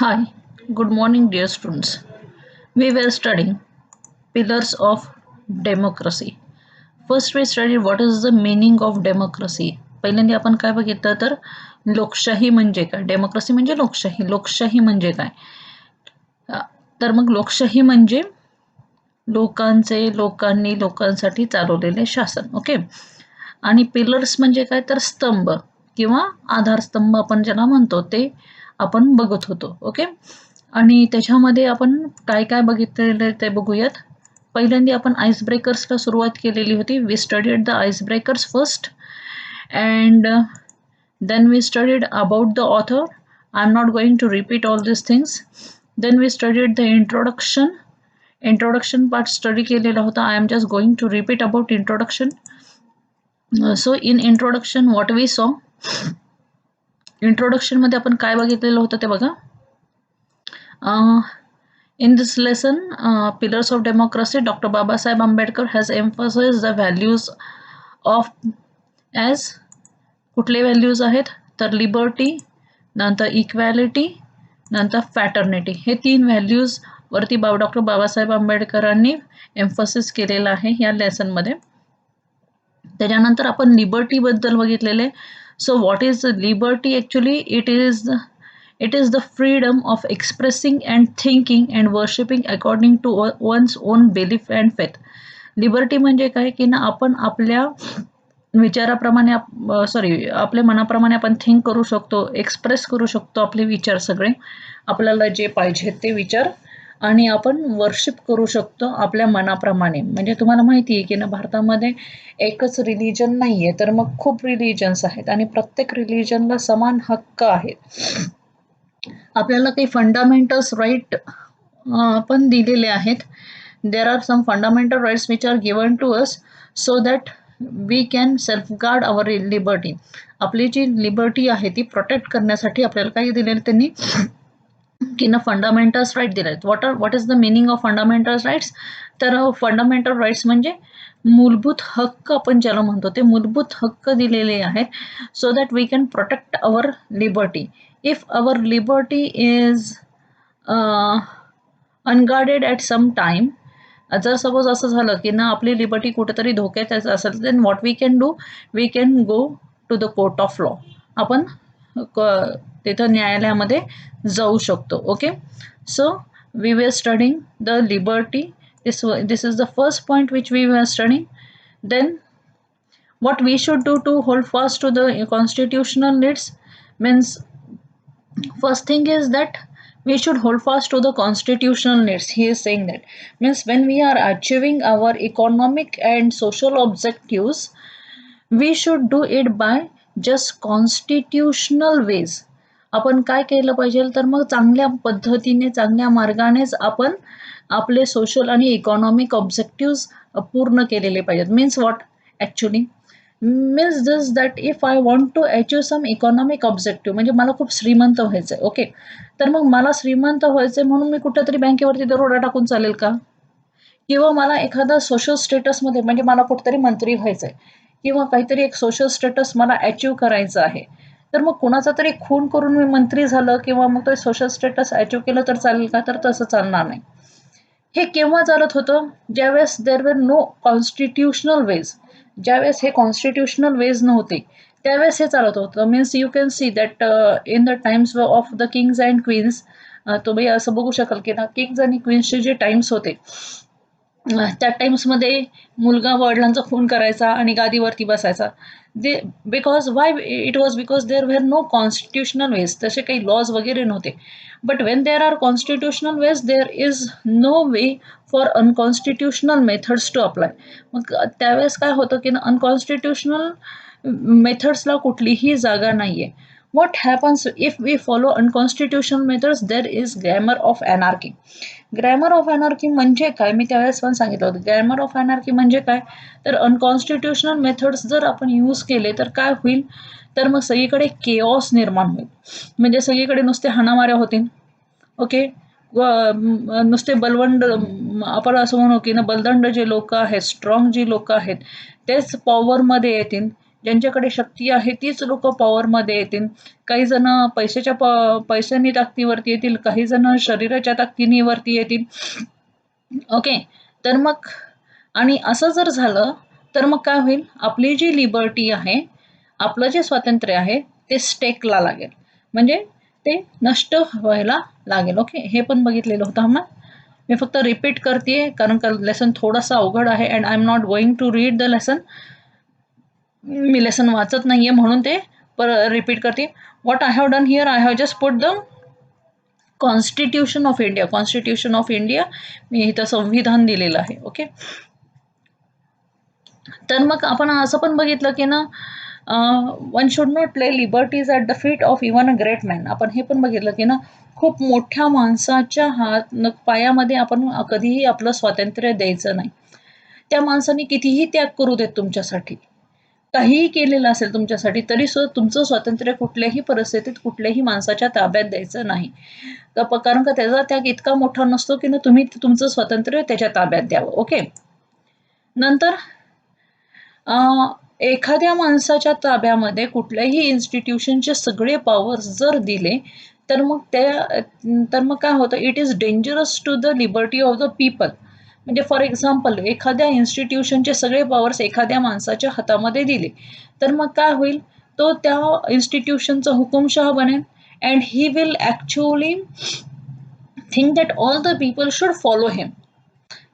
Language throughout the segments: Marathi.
Hi, good morning, dear students. We were studying pillars of democracy. First, we studied what is the meaning of democracy. पहिल्यांदा आपण काय बघितलं तर लोकशाही म्हणजे काय, डेमोक्रेसी म्हणजे लोकशाही, लोकशाही म्हणजे काय. तर मग लोकशाही म्हणजे लोकांचे, लोकांनी, लोकांसाठी चालवलेले शासन. ओके. आणि पिलर्स म्हणजे काय तर स्तंभ किंवा आधारस्तंभ आपण ज्याला म्हणतो ते आपण बघत होतो. ओके. आणि त्याच्यामध्ये आपण काय काय बघितलेलं ते बघूयात. पहिल्यांदा आपण आईस ब्रेकर्सला सुरुवात केलेली होती. We studied the ice breakers first and then we studied about the author. I'm not going to repeat all these things. Then we studied the introduction part study केलेला होता. I am just going to repeat about introduction. So in introduction what we saw, introduction मध्ये आपण काय बघितलेलं होतं ते बघा. In this lesson, Pillars of Democracy, Dr. Babasaheb Ambedkar has emphasized the values of as कुठले व्हॅल्यूज आहेत तर लिबर्टी, नंतर इक्वॅलिटी, नंतर फॅटर्निटी, हे 3 व्हॅल्यूज वरती डॉक्टर बाबासाहेब आंबेडकरांनी एम्फसिस केलेलं आहे या लेसनमध्ये. त्याच्यानंतर आपण लिबर्टी बद्दल बघितलेले. So what is liberty? Actually it is the freedom of expressing and thinking and worshipping according to one's own belief and faith. Liberty म्हणजे काय की ना आपण आपल्या विचाराप्रमाणे आपल्या मनाप्रमाणे आपण थिंक करू शकतो, एक्सप्रेस करू शकतो आपले विचार सगळे, आपल्याला जे पाहिजे ते विचार, आणि आपण वर्शिप करू शकतो आपल्या मनाप्रमाणे. म्हणजे तुम्हाला माहिती आहे की ना भारतामध्ये एकच रिलिजन नाही आहे, तर मग खूप रिलिजन्स आहेत आणि प्रत्येक रिलिजनला समान हक्क आहेत. आपल्याला काही फंडामेंटल्स राईट पण दिलेले आहेत. There are some fundamental rights which are given to us so that we can safeguard our liberty. आपली जी लिबर्टी आहे ती प्रोटेक्ट करण्यासाठी आपल्याला काय दिलेलं त्यांनी की ना फंडामेंटल्स राईट दिले आहेत. What is the meaning of fundamentals rights? तर फंडामेंटल राईट्स म्हणजे मूलभूत हक्क आपण ज्याला म्हणतो ते मूलभूत हक्क दिलेले आहेत, so that we can protect our liberty. If our liberty is unguarded at some time, जर सपोज असं झालं की ना आपली लिबर्टी कुठेतरी धोक्यात असेल, then what we can do, we can go to the court of law. आपण तिथं न्यायालयामध्ये जाऊ शकतो. Okay. So we were studying the liberty. this is the first point which we were studying. Then what we should do to hold fast to the constitutional needs means, first thing is that we should hold fast to the constitutional needs. He is saying that means when we are achieving our economic and social objectives, we should do it by just constitutional ways. आपण काय केलं पाहिजे तर मग चांगल्या पद्धतीने चांगल्या मार्गानेच आपण आपले सोशल आणि इकॉनॉमिक ऑब्जेक्टिव्ह पूर्ण केलेले पाहिजेत. Means what actually means this that if I want to achieve some economic objective, म्हणजे मला खूप श्रीमंत व्हायचं आहे. ओके. तर मग मला श्रीमंत व्हायचं आहे म्हणून मी कुठेतरी बँकेवरती दरोडा टाकून चालेल का? किंवा मला एखादा सोशल स्टेटसमध्ये म्हणजे मला कुठेतरी मंत्री व्हायचं आहे किंवा काहीतरी एक सोशल स्टेटस मला अचीव करायचं आहे, तर मग कुणाचा तरी खून करून मी मंत्री झालं किंवा मग ते सोशल स्टेटस अचीव केलं तर चालेल का? तर तसं चालणार नाही. हे केव्हा चालत होतं? ज्यावेळेस देर वर नो कॉन्स्टिट्युशनल वेज. ज्यावेळेस हे कॉन्स्टिट्युशनल वेज नव्हते त्यावेळेस हे चालत होतं. Means you can see that in the times of the kings and queens, तुम्ही असं बघू शकाल की ना किंग्स आणि क्वीन्सचे जे टाइम्स होते त्या टाइम्समध्ये मुलगा वडिलांचा खून करायचा आणि गादीवरती बसायचा. They because why it was because there were no constitutional ways, तसे काही लॉज वगैरे नव्हते. But when there are constitutional ways there is no way for unconstitutional methods to apply. मग त्यावेळेस काय होतं की अनकॉन्स्टिट्युशनल मेथड्सला कुठलीही जागा नाही आहे. what happens if we follow unconstitutional methods? There is grammar of anarchy. Grammar of anarchy म्हणजे काय? मी त्यावेळेस पण सांगितलं होतं. ग्रॅमर ऑफ अनार्की म्हणजे काय तर अनकॉन्स्टिट्युशनल मेथड्स जर आपण यूज केले तर काय होईल तर मग सगळीकडे केओस निर्माण होईल. म्हणजे सगळीकडे नुसते हाणामाऱ्या होतील. ओके. नुसते बलवंड, आपण असं म्हणू की ना बलदंड जे लोक आहेत, स्ट्रॉंग जी लोक आहेत तेच पॉवरमध्ये येतील ज्यांच्याकडे शक्ती आहे तीच लोक पॉवरमध्ये येतील. काही जण पैशांनी ताकदीवरती येतील, काही जण शरीराच्या ताकदीने वरती येतील. ओके, तर मग आणि असं जर झालं तर मग काय होईल, आपली जी लिबर्टी आहे, आपलं जे स्वातंत्र्य आहे ते स्टेकला लागेल, म्हणजे ते नष्ट व्हायला लागेल. ओके, हे पण बघितलेलं होतं आपण. मी फक्त रिपीट करते कारण का लेसन थोडासा अवघड आहे and I am not going to read the lesson. मी लेसन वाचत नाहीये म्हणून ते रिपीट करते. What I have done here, I have just put the constitution of India. Constitution of India मी इथं संविधान दिलेलं आहे. ओके, तर मग आपण असं पण बघितलं की ना, one should not play liberties at the feet of even a great man. आपण हे पण बघितलं की ना, खूप मोठ्या माणसाच्या पायामध्ये आपण कधीही आपलं स्वातंत्र्य द्यायचं नाही. त्या माणसाने कितीही त्याग करू देत तुमच्यासाठी, काहीही केलेलं असेल तुमच्यासाठी, तरी सुद्धा तुमचं स्वातंत्र्य कुठल्याही परिस्थितीत कुठल्याही माणसाच्या ताब्यात द्यायचं नाही. कारण का त्याचा त्याग इतका मोठा नसतो की ना तुम्ही तुमचं स्वातंत्र्य त्याच्या ताब्यात द्यावं. ओके, नंतर एखाद्या माणसाच्या ताब्यामध्ये कुठल्याही इन्स्टिट्यूशनचे सगळे पॉवर्स जर दिले तर मग काय होतं, it is dangerous to the liberty of the people. म्हणजे फॉर एक्झाम्पल एखाद्या इन्स्टिट्यूशनचे सगळे पॉवर्स एखाद्या माणसाच्या हातामध्ये दिले तर मग काय होईल, तो त्या इन्स्टिट्यूशनचा हुकुमशहा बनेल and he will actually think that all the people should follow him.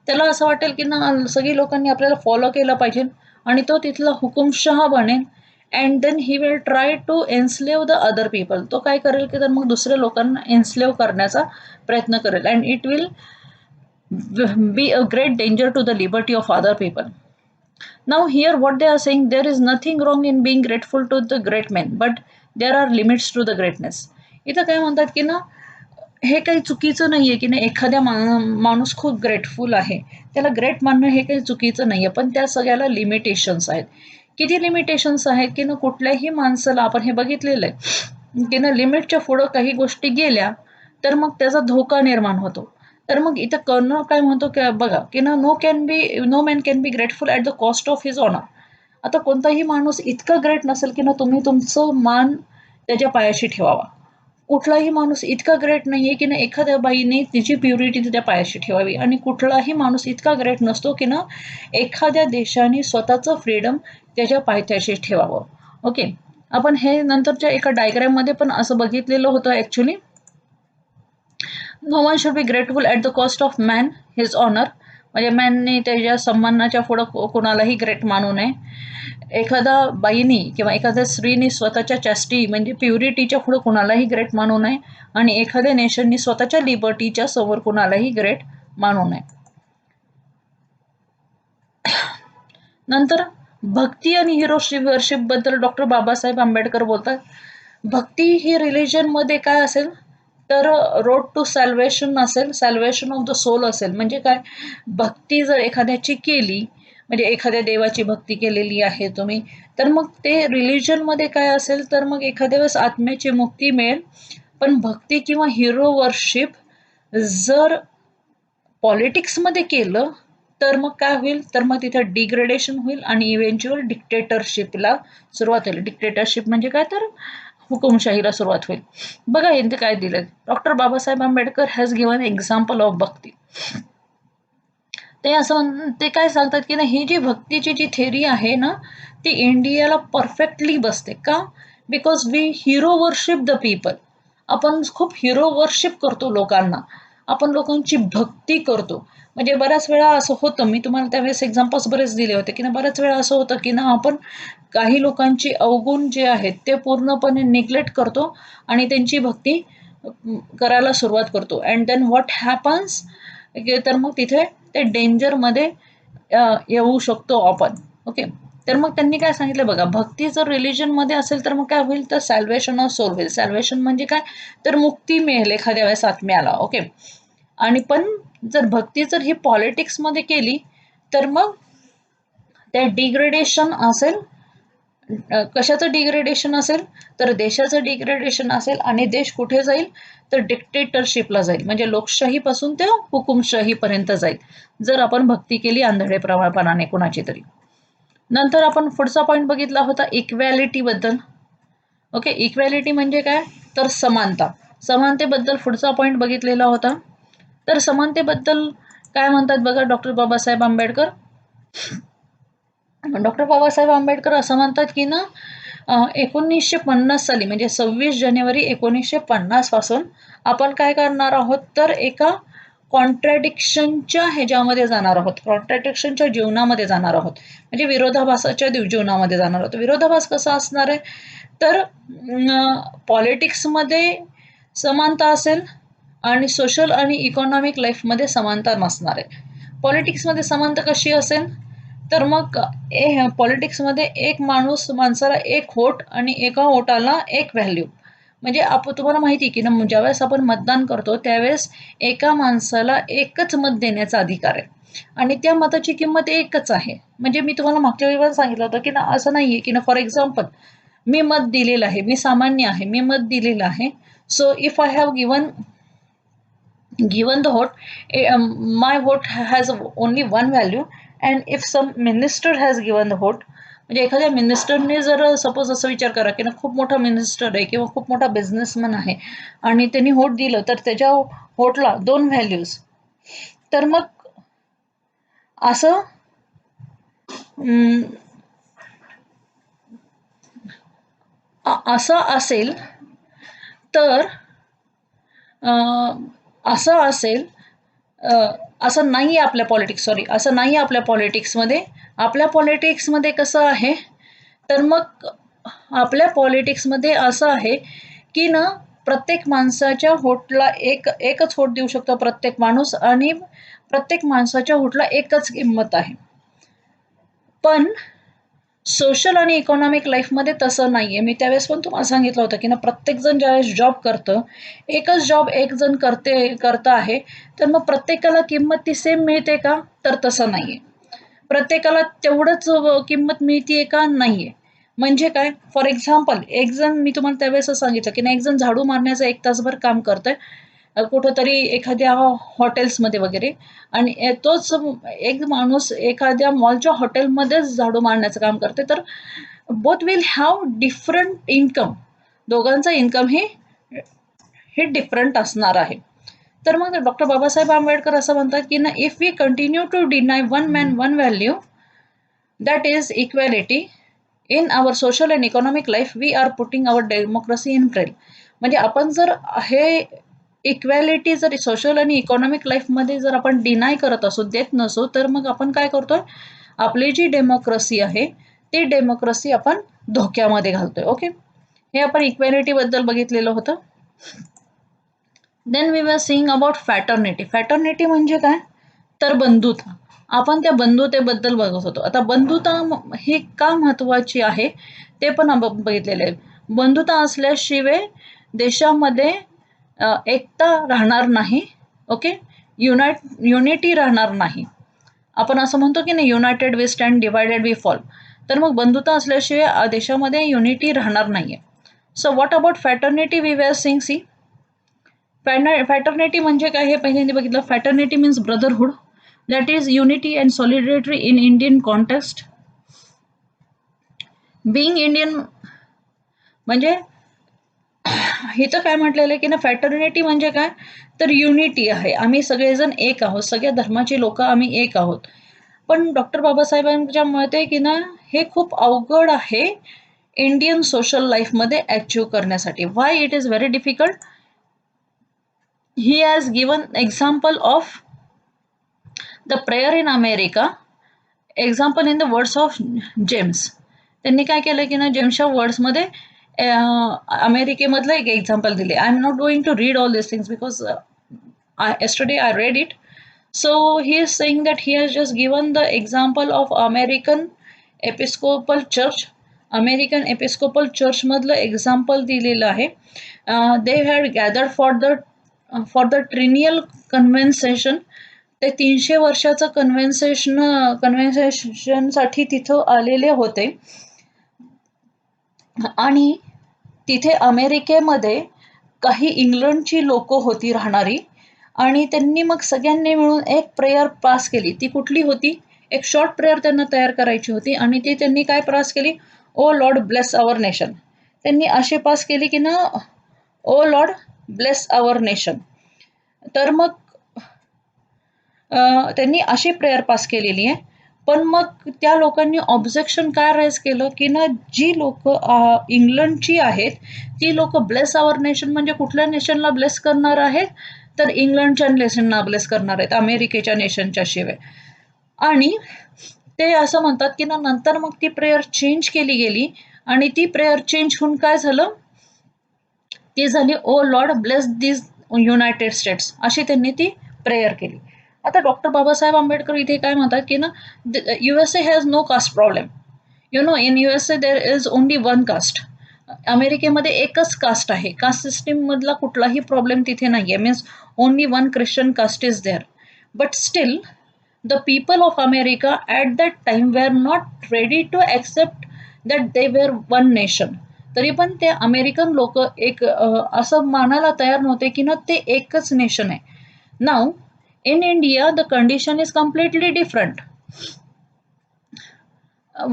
त्याला असं वाटेल की ना सगळी लोकांनी आपल्याला फॉलो केलं पाहिजे आणि तो तिथला हुकुमशहा बनेल and then he will try to enslave the other people. तो काय करेल की तर मग दुसऱ्या लोकांना एन्स्लेव करण्याचा प्रयत्न करेल and it will be a great danger to the liberty of other people. Now here what they are saying, there is nothing wrong in being grateful to the great men, but there are limits to the greatness. इथं काय म्हणतात की ना, हे काही चुकीचं नाहीये की नाही एखाद्या माणूस खूप ग्रेटफुल आहे, त्याला ग्रेट मानणं हे काही चुकीचं नाहीये, पण त्या सगळ्याला लिमिटेशन्स आहेत. किती लिमिटेशन्स आहेत की ना, कुठल्याही माणसाला आपण हे बघितलेलं आहे की ना, लिमिटच्या पुढं काही गोष्टी गेल्या तर मग त्याचा धोका निर्माण होतो. तर मग इथं कर्ण काय म्हणतो की बघा की ना, no man can be grateful at the cost of his honour. आता कोणताही माणूस इतका ग्रेट नसेल की ना तुम्ही तुमचं मान त्याच्या पायाशी ठेवावा. कुठलाही माणूस इतका ग्रेट नाहीये की ना एखाद्या बाईने तिची प्युरिटी तिच्या पायाशी ठेवावी आणि कुठलाही माणूस इतका ग्रेट नसतो की ना एखाद्या देशाने स्वतःचं फ्रीडम त्याच्या पायथ्याशी ठेवावं. ओके, आपण हे नंतरच्या एका डायग्राममध्ये पण असं बघितलेलं होतं actually. No one should be grateful at the cost of man his honour. म्हणजे मॅनने त्याच्या सन्मानाच्या पुढं कोणालाही ग्रेट मानू नये. एखादा बाईनी किंवा एखाद्या स्त्रीने स्वतःच्या चॅस्टी म्हणजे प्युरिटीच्या पुढं कुणालाही ग्रेट मानू नये आणि एखाद्या नेशननी स्वतःच्या लिबर्टीच्या समोर कुणालाही ग्रेट मानू नये. नंतर भक्ती आणि हिरो वर्शिप बद्दल डॉक्टर बाबासाहेब आंबेडकर बोलतात. भक्ती ही रिलिजनमध्ये काय असेल तर रोड टू सॅल्वेशन असेल, सॅल्वेशन ऑफ द सोल असेल. म्हणजे काय, भक्ती जर एखाद्याची केली म्हणजे एखाद्या देवाची भक्ती केलेली आहे तुम्ही, तर मग ते रिलिजनमध्ये काय असेल तर मग एखाद्या वेळेस आत्म्याची मुक्ती मिळेल. पण भक्ती किंवा हिरो वर्शिप जर पॉलिटिक्समध्ये केलं तर मग काय होईल, तर मग तिथे डिग्रेडेशन होईल आणि इव्हेंच्युअल डिक्टेटरशिपला सुरुवात होईल. डिक्टेटरशिप म्हणजे काय, तर हुकुमशाहीला सुरुवात होईल. बघा इथे काय दिलं, doctor Babasaheb Ambedkar has given example of bhakti. ते काय सांगतात की ना, ही जी भक्तीची जी थेरी आहे ना ती इंडियाला परफेक्टली बसते. का, because we hero worship the people. आपण खूप हिरो वर्शिप करतो लोकांना, आपण लोकांची भक्ती करतो. म्हणजे बऱ्याच वेळा असं होतं, मी तुम्हाला त्यावेळेस एक्झाम्पल्स बरेच दिले होते की ना, बऱ्याच वेळा असं होतं की ना आपण काही लोकांची अवगुण जे आहेत ते पूर्णपणे निग्लेक्ट करतो आणि त्यांची भक्ती करायला सुरुवात करतो अँड देन व्हॉट हॅपन्स, तर मग तिथे ते डेंजरमध्ये येऊ शकतो आपण. ओके, तर मग त्यांनी काय सांगितलं बघा, भक्ती जर रिलिजनमध्ये असेल तर मग काय होईल, तर सॅल्वेशन ऑफ सोल होईल. सॅल्वेशन म्हणजे काय, तर मुक्ती मिळेल एखाद्या वेळेस आत्म्याला. ओके, आणि पण जर भक्ती जर ही पॉलिटिक्समध्ये केली तर मग त्या डिग्रेडेशन असेल. कशाचं डिग्रेडेशन असेल, तर देशाचं डिग्रेडेशन असेल आणि देश कुठे जाईल, तर डिक्टेटरशिपला जाईल. म्हणजे लोकशाहीपासून ते हुकुमशाहीपर्यंत जाईल जर आपण भक्ती केली आंधळेपणाने कुणाची तरी. नंतर आपण पुढचा पॉईंट बघितला होता इक्वॅलिटी बद्दल. ओके, इक्वॅलिटी म्हणजे काय, तर समानता. समानतेबद्दल पुढचा पॉईंट बघितलेला होता. तर समानतेबद्दल काय म्हणतात बघा डॉक्टर बाबासाहेब आंबेडकर. डॉक्टर बाबासाहेब आंबेडकर असं म्हणतात की ना 1950 साली म्हणजे 26 जानेवारी 1950 पासून आपण काय करणार आहोत, तर एका कॉन्ट्रॅडिक्शनच्या ह्याच्यामध्ये जाणार आहोत, कॉन्ट्रॅडिक्शनच्या जीवनामध्ये जाणार आहोत, म्हणजे विरोधाभासाच्या जीवनामध्ये जाणार आहोत. विरोधाभास कसा असणार आहे, तर पॉलिटिक्समध्ये समानता असेल आणि सोशल आणि इकॉनॉमिक लाईफमध्ये समानता नसणार आहे. पॉलिटिक्समध्ये समानता कशी असेल, तर मग पॉलिटिक्समध्ये एक माणसाला एक वोट आणि एका वोटाला एक व्हॅल्यू. म्हणजे तुम्हाला माहिती की ना, ज्यावेळेस आपण मतदान करतो त्यावेळेस एका माणसाला एकच मत देण्याचा अधिकार आहे आणि त्या मताची किंमत एकच आहे. म्हणजे मी तुम्हाला मागच्या वेळी पण सांगितलं होतं की ना, असं नाहीये की ना, फॉर एक्झाम्पल मी मत दिलेलं आहे, मी सामान्य आहे, मी मत दिलेलं आहे. So if I have given the vote, my vote has only one value, and if some minister has given the vote, म्हणजे एखाद्या मिनिस्टरने जर सपोज असं विचार करा की ना, खूप मोठा मिनिस्टर आहे किंवा खूप मोठा बिझनेसमॅन आहे आणि त्यांनी व्होट दिलं, तर त्याच्या व्होटला 2 व्हॅल्यूज. तर मग असं असं असेल तर असं असेल असं नाही आहे आपल्या असं नाही आहे आपल्या पॉलिटिक्समध्ये. आपल्या पॉलिटिक्समध्ये कसं आहे, तर मग आपल्या पॉलिटिक्समध्ये असं आहे की ना, प्रत्येक माणसाच्या व्होटला एकच व्होट देऊ शकतो प्रत्येक माणूस आणि प्रत्येक माणसाच्या व्होटला एकच किंमत आहे. पण सोशल आणि इकॉनॉमिक लाईफमध्ये तसं नाहीये. मी त्यावेळेस पण तुम्हाला सांगितलं होतं की ना, प्रत्येक जण ज्यावेळेस जॉब करतं, एकच जॉब एक जण करत आहे, तर मग प्रत्येकाला किंमत ती सेम मिळते का? तर तसं नाहीये. प्रत्येकाला तेवढंच किंमत मिळतीये का? नाहीये. म्हणजे काय? फॉर एक्झाम्पल एक जण, मी तुम्हाला त्यावेळेसच सांगितलं की ना, एक जण झाडू मारण्याचं 1 तासभर काम करतंय कुठेतरी एखाद्या हॉटेल्समध्ये वगैरे, आणि तोच एक माणूस एखाद्या मॉलच्या हॉटेलमध्येच झाडू मारण्याचं काम करते, तर both will have different income. दोघांचा इन्कम हे डिफरंट असणार आहे. तर मग डॉक्टर बाबासाहेब आंबेडकर असं म्हणतात की ना, if we continue to deny one man one value, that is equality, in our social and economic life we are putting our democracy in peril. म्हणजे आपण जर हे इक्वॅलिटी जर सोशल आणि इकॉनॉमिक लाईफमध्ये जर आपण डिनाय करत असू, देत नसू, तर मग आपण काय करतोय, आपली जी डेमोक्रेसी आहे ती डेमोक्रेसी आपण धोक्यामध्ये घालतोय. ओके, हे आपण इक्वॅलिटी बद्दल बघितलेलं होतं. Then we were seeing about fraternity. Fraternity म्हणजे काय, तर बंधुता. आपण त्या बंधुतेबद्दल बघत होतो. आता बंधुता ही का महत्वाची आहे ते पण आपण बघितलेलं आहे. बंधुता असल्याशिवाय देशामध्ये एकता राहणार नाही. ओके, युनिटी राहणार नाही. आपण असं म्हणतो की नाही, united we stand, divided we fall. तर मग बंधुता असल्याशिवाय देशामध्ये युनिटी राहणार नाहीये. So what about fraternity we were seeing. See, fraternity म्हणजे काय हे पहिल्यांदा बघितलं. Fraternity means brotherhood, that is unity and solidarity in Indian context. Being Indian म्हणजे इथं काय म्हटलेलं आहे की ना, फॅटर्निटी म्हणजे काय, तर युनिटी आहे. आम्ही सगळेजण एक आहोत, सगळ्या धर्माची लोक आम्ही एक आहोत. पण डॉक्टर बाबासाहेबांच्या मते की ना, हे खूप अवघड आहे इंडियन सोशल लाईफमध्ये अचीव्ह करण्यासाठी. Why it is very difficult. He has given example of the prayer in America, example in the words of James. त्यांनी काय केलं की ना, जेम्सच्या वर्ड्समध्ये अमेरिकेमधलं एक एक्झाम्पल दिले. I am not going to read all this things because yesterday I read it. So he is saying that he has just given the example of American Episcopal Church. American Episcopal Church मधलं एक्झाम्पल दिलेलं आहे. They had gathered for the Triennial Convention. ते 300 वर्षाचं कन्व्हेन्शनसाठी तिथं आलेले होते आणि तिथे अमेरिकेमध्ये काही इंग्लंडची लोक होती राहणारी, आणि त्यांनी मग सगळ्यांनी मिळून एक प्रेयर पास केली. ती कुठली होती, एक शॉर्ट प्रेयर त्यांना तयार करायची होती आणि ती त्यांनी काय पास केली, ओ लॉर्ड ब्लेस आवर नेशन. त्यांनी अशी पास केली की ना, ओ लॉर्ड ब्लेस आवर नेशन. तर मग त्यांनी अशी प्रेयर पास केलेली आहे. पण मग त्या लोकांनी ऑब्जेक्शन काय राईज केलं, की ना जी लोकं इंग्लंडची आहेत, ती लोकं ब्लेस आवर नेशन म्हणजे कुठल्या नेशनला ब्लेस करणार आहेत? तर इंग्लंडच्या नेशनला ब्लेस करणार आहेत, अमेरिकेच्या नेशनच्या शिवाय. आणि ते असं म्हणतात, की ना नंतर मग ती प्रेयर चेंज केली गेली आणि ती प्रेयर चेंज होऊन काय झालं? ती झाली, ओ लॉर्ड ब्लेस दिस युनायटेड स्टेट्स, अशी त्यांनी ती प्रेयर केली. आता डॉक्टर बाबासाहेब आंबेडकर इथे काय म्हणतात, की ना USA has no caste problem. You know in USA there is only one caste. अमेरिकेमध्ये एकच कास्ट आहे. कास्ट सिस्टीम मधला कुठलाही प्रॉब्लेम तिथे नाहीये. Means only one Christian caste is there. But still the people of America at that time were not ready to accept that they were one nation. तरी पण ते अमेरिकन लोक एक असं मानायला तयार नव्हते की ना ते एकच नेशन आहे. Now in India the condition is completely different.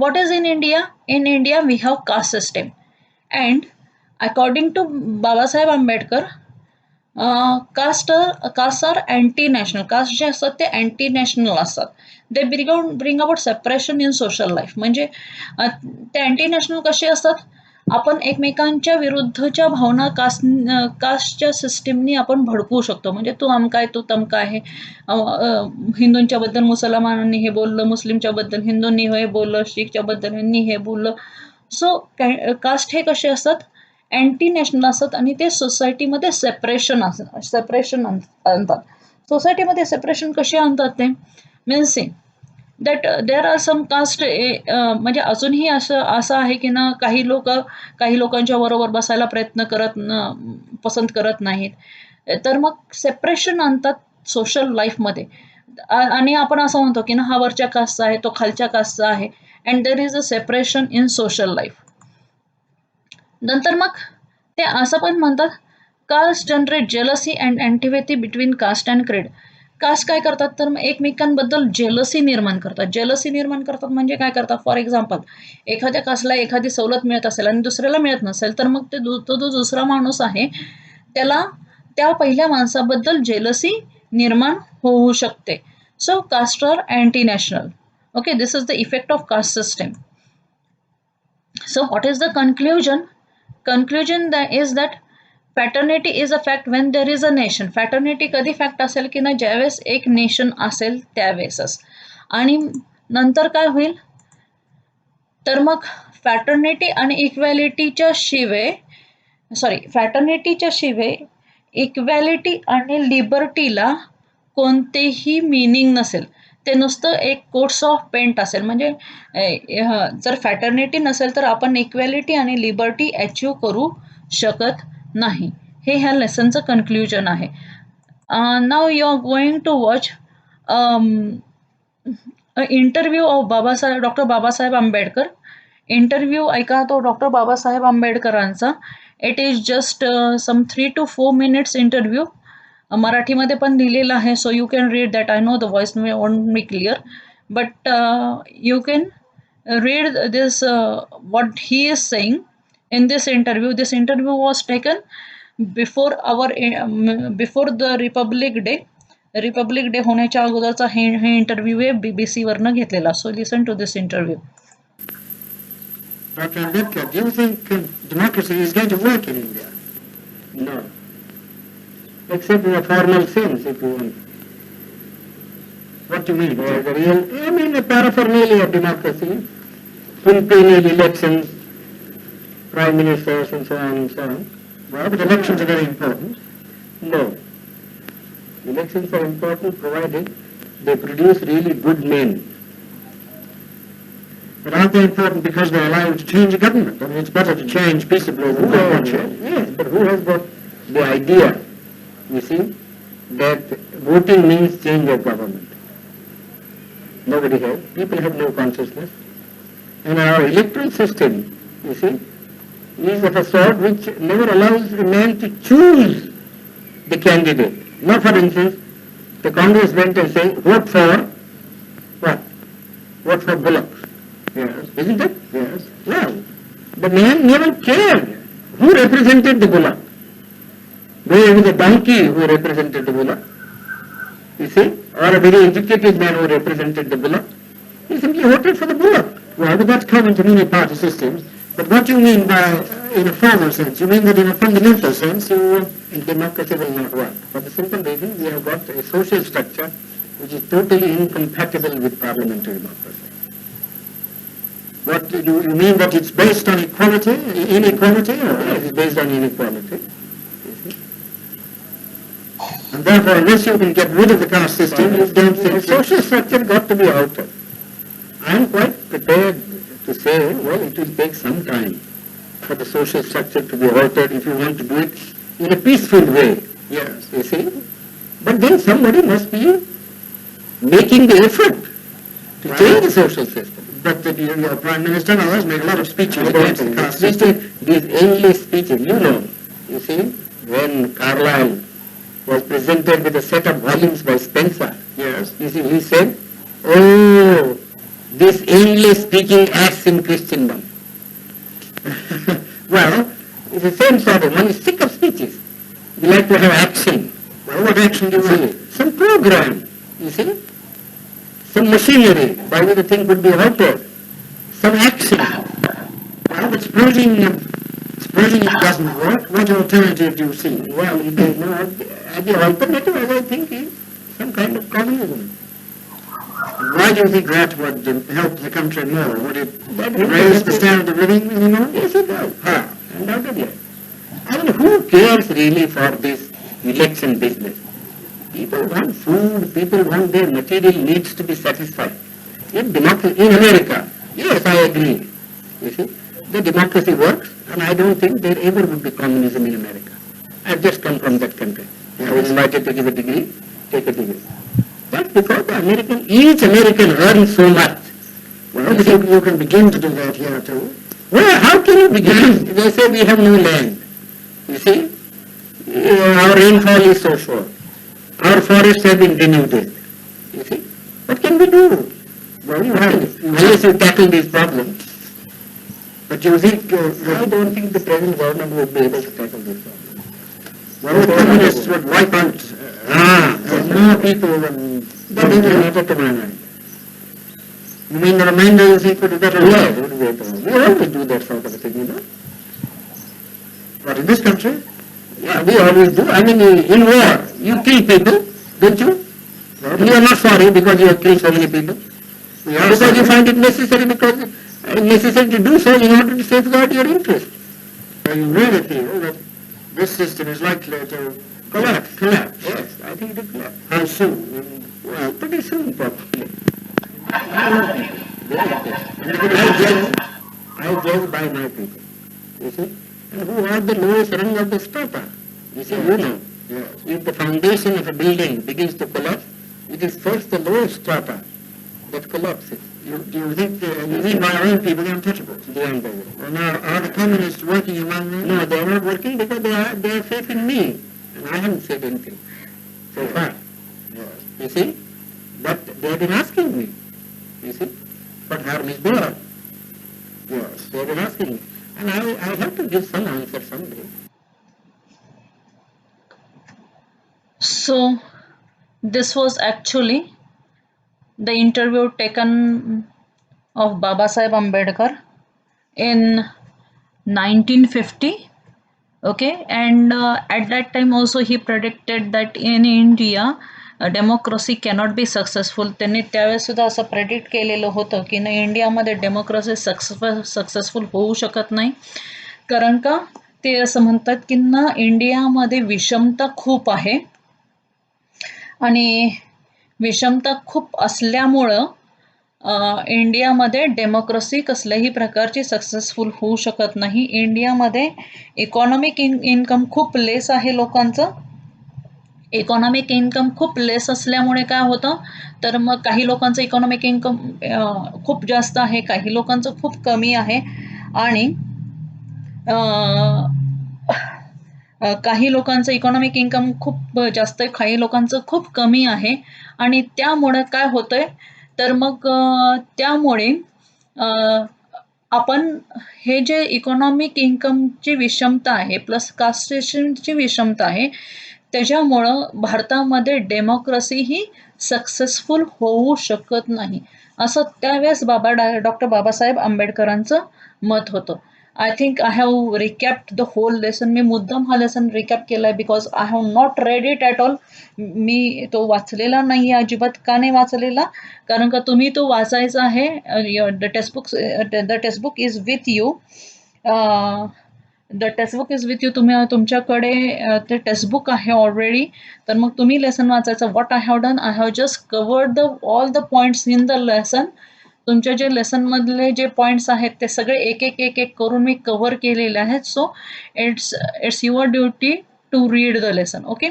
What is in India? In India we have caste system, and according to Babasaheb Ambedkar, caste are anti national. Caste जे असतात ते अँटी नॅशनल असतात. They bring about separation in social life. म्हणजे ते अँटी नॅशनल कसे असतात? आपण एकमेकांच्या विरुद्धच्या भावना कास्टच्या सिस्टीमनी आपण भडकवू शकतो. म्हणजे तू अमका आहे, तू तमका आहे. हिंदूंच्या बद्दल मुसलमानांनी हे बोललं, मुस्लिमच्या बद्दल हिंदूंनी हे बोललं, शीखच्या बद्दल यांनी हे बोललं. सो कास्ट हे कसे असतात? अँटी नॅशनल असतात आणि ते सोसायटीमध्ये सेपरेशन आणतात. सोसायटीमध्ये सेपरेशन कसे आणतात ते? Means that there are some caste, म्हणजे अजूनही असं आहे की ना काही लोकांच्या बरोबर बसायला पसंत करत नाहीत. तर मग सेपरेशन आणतात सोशल लाईफमध्ये. आणि आपण असं म्हणतो की ना हा वरच्या कास्टचा आहे, तो खालच्या कास्टचा आहे. And there is a separation in social life. नंतर मग ते असं पण म्हणतात, caste generate jealousy and antipathy between caste and creed. Caste काय करतात? तर मग एकमेकांबद्दल जेलसी निर्माण करतात. जेलसी निर्माण करतात म्हणजे काय करतात? फॉर एक्झाम्पल, एखाद्या कास्टला एखादी सवलत मिळत असेल आणि दुसऱ्याला मिळत नसेल, तर मग तो जो दुसरा माणूस आहे त्याला त्या पहिल्या माणसाबद्दल जेलसी निर्माण होऊ शकते. So caste are anti national. Okay, this is the effect of caste system. So what is the conclusion? Conclusion is that fraternity is a fact when there is a nation. Fraternity कधी फॅक्ट असेल की ना ज्यावेळेस एक नेशन असेल त्यावेळेसच. आणि नंतर काय होईल? तर मग फ्रॅटर्निटीच्या शिवाय इक्वॅलिटी आणि लिबर्टीला कोणतेही मीनिंग नसेल. ते नुसतं एक कोट्स ऑफ पेंट असेल. म्हणजे जर फ्रॅटर्निटी नसेल तर आपण इक्वॅलिटी आणि लिबर्टी अचीव करू शकत नाही. हे ह्या लेसनचं कन्क्ल्युजन आहे. Now you are going to watch interview of doctor Babasaheb Ambedkar. Interview ऐका तो डॉक्टर बाबासाहेब आंबेडकरांचा. It is just some 3 to 4 minutes interview. मराठीमध्ये पण लिहिलेलं आहे. So you can read that. I know the voice won't be clear, but you can read this what he is saying in this interview. This interview was taken before the Republic Day. Republic Day होण्याच्या अगोदरचा हे इंटरव्ह्यू आहे, BBC वरनं घेतलेला. So listen to this interview. Dr. Ambedkar, do you think democracy is going to work in India? No. Except in a formal sense, if you want. What do you mean? The real, I mean the paraphernalia of democracy, quinquennial elections, prime ministers and so on and so on. Well, but elections are very important. No. Elections are important provided they produce really good men. But aren't they important because they allow you to change a government? I mean, it's better to change peaceably than to change. Yes, but who has got the idea, you see, that voting means change of government? Nobody has. People have no consciousness. And our electoral system, you see, is of a sort which never allows a man to choose the candidate. Now, for instance, the Congress went and said, vote for what? What for bullocks? Yes. Isn't it? Yes. Well, the man never cared who represented the bullock. Whether it was a donkey who represented the bullock, you see, or a very educated man who represented the bullock. He simply voted for the bullock. Well, that's common to many party systems. But what you mean by, in a formal sense, you mean that in a fundamental sense, democracy will not work. For the simple reason, we have got a social structure which is totally incompatible with parliamentary democracy. What do you mean that it's based on inequality, or it is based on inequality? And therefore, unless you can get rid of the caste system, you don't think the social structure got to be altered. I am quite prepared to say, well, it will take some time for the social structure to be altered if you want to do it in a peaceful way. Yes, you see. But then somebody must be making the effort to change the social system. But your Prime Minister and others make a lot of speeches against the caste system. These endless speeches, you see, when Carlyle was presented with a set of volumes by Spencer. Yes. You see, he said, oh, this endless speaking acts in Christendom. Well, it's the same sort of one is sick of speeches. We like to have action. Well, what action do you want? Some program, you see. Some machinery by which the thing could be altered. Some action. Well, but supposing it doesn't work, what alternative do you see? Well, the alternative, as I think, is some kind of communism. Why do you think that would help the country more? Would it raise the standard of living anymore? Yes, it does. Undoubtedly. I mean, who cares really for this election business? People want food, people want their material needs to be satisfied. In America, yes, I agree. You see, the democracy works, and I don't think there ever would be communism in America. I've just come from that country. I was invited to give a degree, take a degree. That's because each American earns so much. Well, you can begin to do that here too. Well, how can you begin? They say we have no land. You see, our rainfall is so short. Our forests have been denuded. You see, what can we do? Well, unless you tackle these problems. But you think, I don't think the present government would be able to tackle this problem. Well, the communists would wipe out more people than that is not to my mind. You mean the remainder you think would be better? Yes, would be better. We always do that sort of a thing, you know. But in this country, yeah, we always do. I mean, in war, you kill people, don't you? You are not sorry because you have killed so many people. Because you find it necessary to do so in order to safeguard your interest. So you really feel that this system is likely to collapse. Yes, I think it will collapse. How soon? Well, pretty soon, probably. I judge by my people. You see? And who are the lowest rung of the strata? You see, you know. Yes. If the foundation of a building begins to collapse, it is first the lowest strata that collapses. Do you think you mean my own people, the untouchables? The untouchables. Well, now, are the communists working among them? No, they are not working because they have faith in me. And I haven't said anything so far. Yes. You see? But they have been asking me. You see? What harm is there? Yes. They have been asking me. And I have to give some answer someday. So, this was actually the interview taken of Babasaheb Ambedkar in 1950. Okay, and at that time also he predicted that in India democracy cannot be successful. त्यांनी त्यावेळेस सुद्धा असं प्रेडिक्ट केलेलं होतं की नाही, इंडियामध्ये डेमोक्रेसी सक्सेसफुल होऊ शकत नाही. कारण का ते असं म्हणतात की ना, इंडियामध्ये विषमता खूप आहे आणि विषमता खूप असल्यामुळं इंडियामध्ये डेमोक्रेसी कसल्याही प्रकारची सक्सेसफुल होऊ शकत नाही. इंडियामध्ये इकॉनॉमिक इन्कम खूप लेस आहे लोकांचं. इकॉनॉमिक इन्कम खूप लेस असल्यामुळे काय होतं, तर मग काही लोकांचं इकॉनॉमिक इन्कम खूप जास्त आहे, काही लोकांचं खूप कमी आहे, आणि काही लोकांचं इकॉनॉमिक इन्कम खूप जास्त आहे, काही लोकांचं खूप कमी आहे. आणि त्यामुळे काय होतंय तर मग त्यामुळे आपण हे जे इकॉनॉमिक इन्कमची विषमता आहे प्लस कास्टेशनची विषमता आहे त्याच्यामुळं भारतामध्ये डेमोक्रेसी ही सक्सेसफुल होऊ शकत नाही असं त्यावेळेस डॉक्टर बाबासाहेब आंबेडकरांचं मत होतं. I think I have recapped the whole lesson. मी मुद्दाम हा लेसन रिकॅप केलाय because I have not read it at all. मी तो वाचलेला नाही अजिबात. का नाही वाचलेला? कारण का तुम्ही तो वाचायचा आहे. The textbook is with you. The textbook is with you. तुमच्याकडे ते टेक्स्टबुक आहे ऑलरेडी. तर मग तुम्ही लेसन वाचायचं. What I have done, I have just covered all the points in the lesson. तुमच्या जे लेसनमधले जे पॉईंट्स आहेत ते सगळे एक एक एक एक करून मी कव्हर केलेले आहेत. So it's your duty to read the lesson. Okay.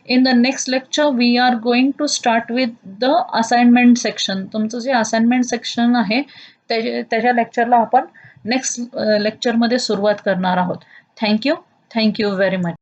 In the next lecture we are going to start with the assignment section. तुमचं जे असाइनमेंट सेक्शन आहे त्याच्या लेक्चरला आपण नेक्स्ट लेक्चरमध्ये सुरुवात करणार आहोत. Thank you very much.